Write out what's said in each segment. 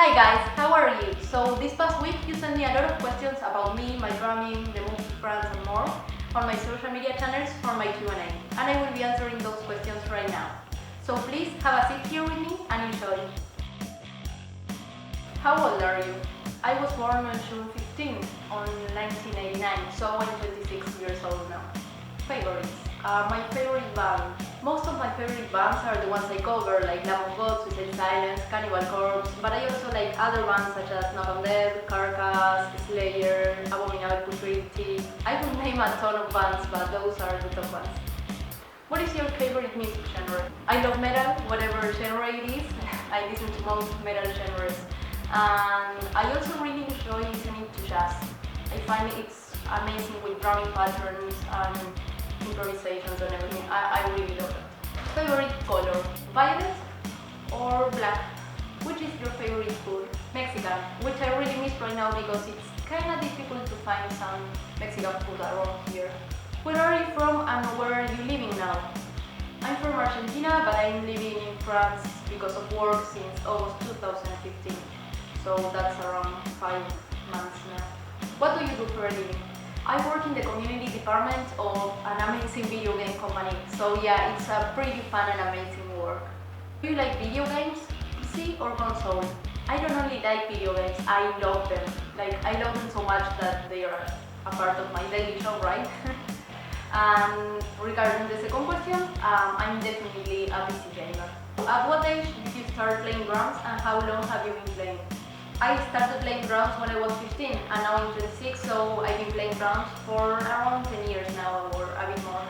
Hi guys, how are you? So this past week you sent me a lot of questions about me, my drumming, the move to France and more on my social media channels for my Q&A, and I will be answering those questions right now. So please have a seat here with me and enjoy. How old are you? I was born on June 15 on 1989, so I'm 26 years old now. Favorites? My favorite band. Most of my favorite bands are the ones I cover, like Lamb of God, Suicide Silence, Cannibal Corpse, but I also like other bands such as Nea Batera, Carcass, Slayer, Abominable Putridity. I could name a ton of bands, but those are the top ones. What is your favorite music genre? I love metal, whatever genre it is. I listen to most metal genres. And I also really enjoy listening to jazz. I find it's amazing with drumming patterns and improvisations and everything. I really love it. Favorite color? Violet or black? Which is your favorite food? Mexican, which I really miss right now because it's kinda difficult to find some Mexican food around here. Where are you from and where are you living now? I'm from Argentina, but I'm living in France because of work since August 2015. So that's around 5 months now. What do you do for a living? I work in the community department of an amazing video game company. So yeah, it's a pretty fun and amazing work. Do you like video games, PC or console? I don't only like video games, I love them. I love them so much that they are a part of my daily job, right? And regarding the second question, I'm definitely a PC gamer. At what age did you start playing drums and how long have you been playing? I started playing drums when I was 15 and now I'm 26, so I've been playing drums for around 10 years now or a bit more.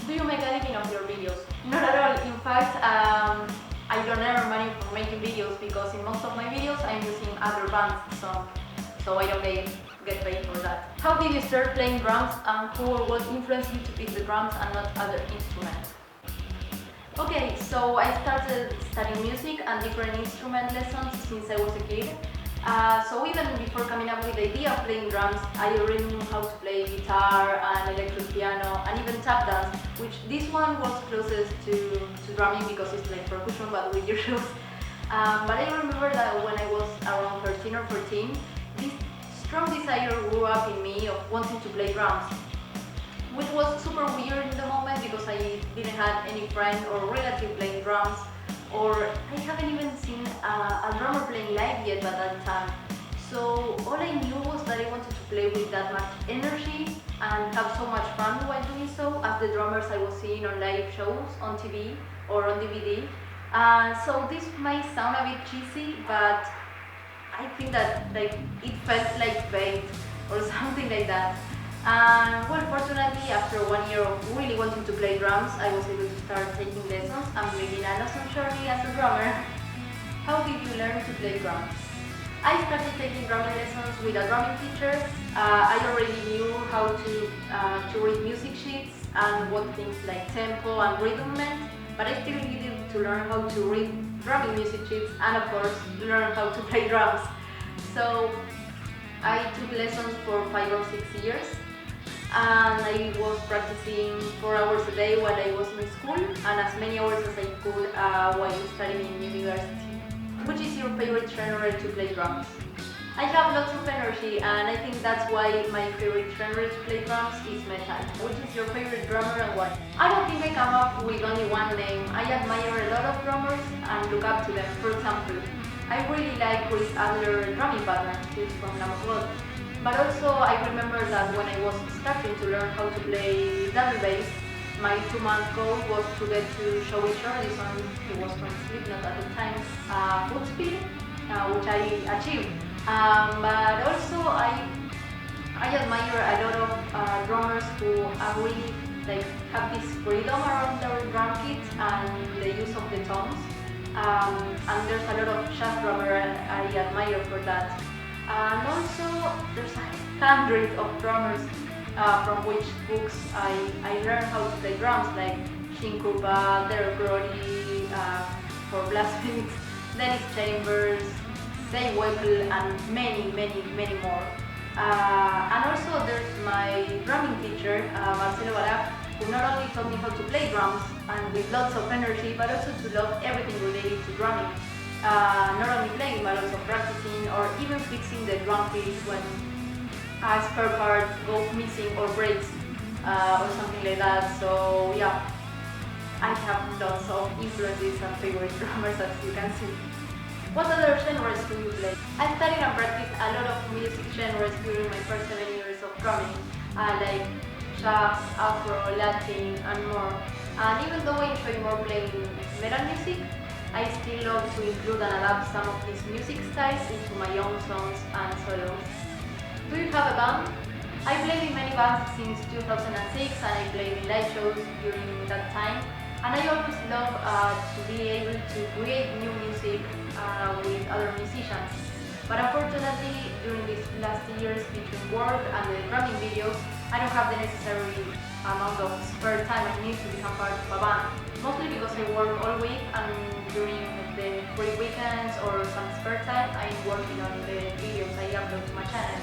Do you make a living of your videos? Not at all. In fact, I don't earn money from making videos because in most of my videos I'm using other bands' songs, so I don't get paid for that. How did you start playing drums and who or what influenced you to pick the drums and not other instruments? Okay, so I started studying music and different instrument lessons since I was a kid. So even before coming up with the idea of playing drums, I already knew how to play guitar and electric piano and even tap dance, which this one was closest to drumming because it's like percussion but with your shoes. But I remember that when I was around 13 or 14, this strong desire grew up in me of wanting to play drums, which was super weird in the moment because I didn't have any friend or relative playing drums, or I haven't even seen a drummer playing live yet by that time. So all I knew was that I wanted to play with that much energy and have so much fun while doing so as the drummers I was seeing on live shows on TV or on DVD. So this might sound a bit cheesy, but I think that it felt like fate or something like that. Well, fortunately, after 1 year of really wanting to play drums, I was able to start taking lessons and begin an awesome journey as a drummer. How did you learn to play drums? I started taking drumming lessons with a drumming teacher. I already knew how to read music sheets and what things like tempo and rhythm meant, but I still needed to learn how to read drumming music sheets and of course learn how to play drums. So I took lessons for 5 or 6 years. And I was practicing 4 hours a day while I was in school and as many hours as I could while studying in university. Which is your favorite genre to play drums? I have lots of energy and I think that's why my favorite genre to play drums is metal. Which is your favorite drummer and why? I don't think I come up with only one name. I admire a lot of drummers and look up to them. For example, I really like Chris Adler's drumming pattern, who's from Lamb of God. But also I remember that when I was starting to learn how to play double bass, my 2-month goal was to get to Joey Jordison, who was from Slipknot at the time, foot speed, which I achieved. But also I admire a lot of drummers who are really have this freedom around their drum kit and the use of the tones. And there's a lot of jazz drummers I admire for that. And also there's hundreds of drummers from which books I learned how to play drums, like Shin Krupa, Derek Brody, for Blasphemous, Dennis Chambers, Dave Weckl, and many more. And also there's my drumming teacher, Marcelo Balak, who not only taught me how to play drums and with lots of energy, but also to love everything related to drumming. Not only playing, but also practicing or even fixing the drum kit when a spare part goes missing or breaks or something like that. So yeah, I have lots of influences and favorite drummers, as you can see. What other genres do you play? I studied and practiced a lot of music genres during my first 7 years of drumming, like jazz, afro, Latin, and more. And even though I enjoy more playing metal music, I still love to include and adapt some of these music styles into my own songs and solos. Do you have a band? I played in many bands since 2006 and I played in live shows during that time. And I always love to be able to create new music with other musicians. But unfortunately, during these last years between work and the drumming videos, I don't have the necessary amount of spare time I need to become part of a band. Mostly because I work all week and during the free weekends or some spare time, I'm working on the videos I upload to my channel.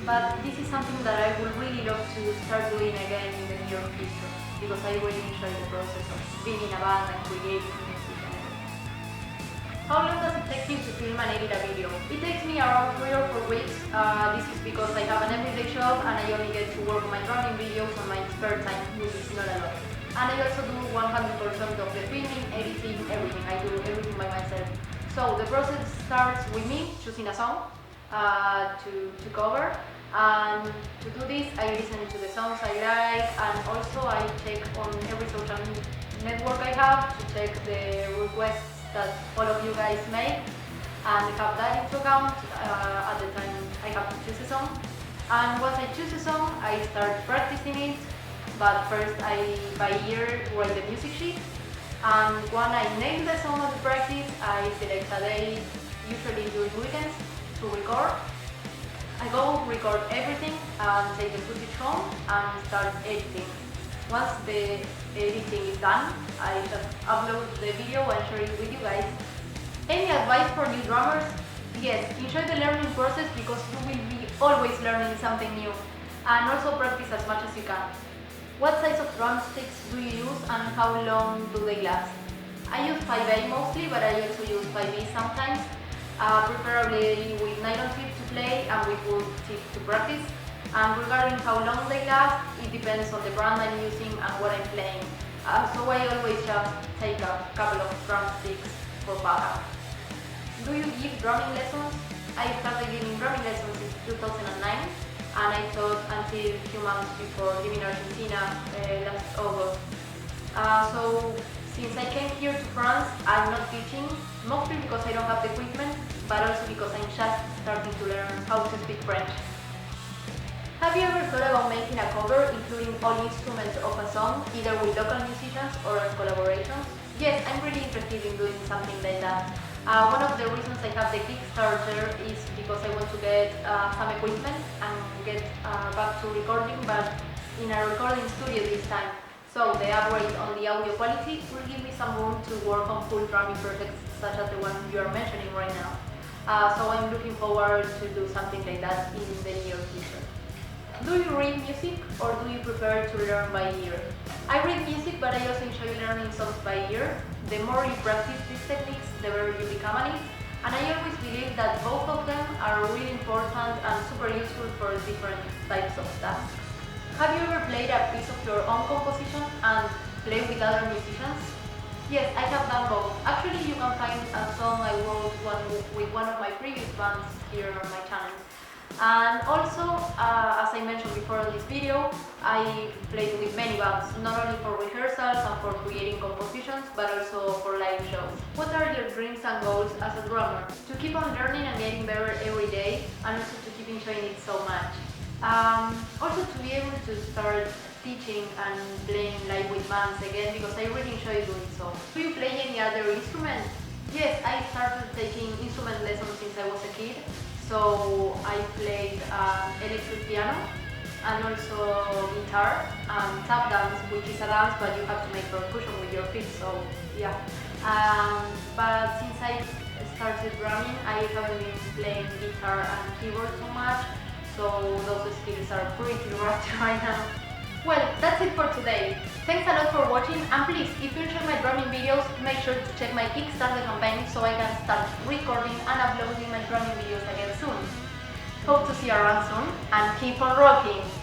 But this is something that I would really love to start doing again in the near future, because I really enjoy the process of being in a band and creating music and everything. How long does it take you to film and edit a video? It takes me around 3 or 4 weeks. This is because I have an everyday job and I only get to work on my drumming videos on my spare time, which is not a lot. And I also do 100% of the filming, editing, everything. I do everything by myself. So the process starts with me choosing a song to cover. And to do this, I listen to the songs I like, and also I check on every social network I have to check the requests that all of you guys make, and have that into account at the time I have to choose a song. And once I choose a song, I start practicing it, but first I, by ear, write the music sheet, and when I nail the song at the practice, I select a day, usually during weekends, to record. I go record everything and take the footage home and start editing. Once the editing is done, I just upload the video and share it with you guys. Any advice for new drummers? Yes, enjoy the learning process because you will be always learning something new. And also practice as much as you can. What size of drumsticks do you use and how long do they last? I use 5A mostly, but I also use 5B sometimes. Preferably with nylon tip to play and with wood tip to practice. And regarding how long they last, it depends on the brand I'm using and what I'm playing. So I always just take a couple of drumsticks for backup. Do you give drumming lessons? I started giving drumming lessons in 2009 and I taught until a few months before leaving Argentina last August. So since I came here to France, I'm not teaching, mostly because I don't have the equipment, but also because I'm just starting to learn how to speak French. Have you ever thought about making a cover, including all instruments of a song, either with local musicians or as collaborations? Yes, I'm really interested in doing something like that. One of the reasons I have the Kickstarter is because I want to get some equipment and get back to recording, but in a recording studio this time. So the upgrade on the audio quality will give me some room to work on full drumming projects such as the one you are mentioning right now. So I'm looking forward to do something like that in the near future. Do you read music or do you prefer to learn by ear? I read music, but I also enjoy learning songs by ear. The more you practice these techniques, the better you become at it. And I always believe that both of them are really important and super useful for different types of tasks. Have you ever played a piece of your own composition and played with other musicians? Yes, I have done both. Actually, you can find a song I wrote with one of my previous bands here on my channel. And also, as I mentioned before in this video, I played with many bands, not only for rehearsals and for creating compositions, but also for live shows. What are your dreams and goals as a drummer? To keep on learning and getting better every day, and also to keep enjoying it so much. Also to be able to start teaching and playing live with bands again, because I really enjoy doing so. Do you play any other instrument? Yes, I started taking instrument lessons since I was a kid. So I played electric piano and also guitar and tap dance, which is a dance but you have to make percussion with your feet, so yeah. But since I started drumming, I haven't been playing guitar and keyboard so much. So those skills are pretty rusty right now. Well, that's it for today. Thanks a lot for watching, and please, if you enjoy my drumming videos, make sure to check my Kickstarter campaign so I can start recording and running videos again soon. Hope to see you around soon and keep on rocking!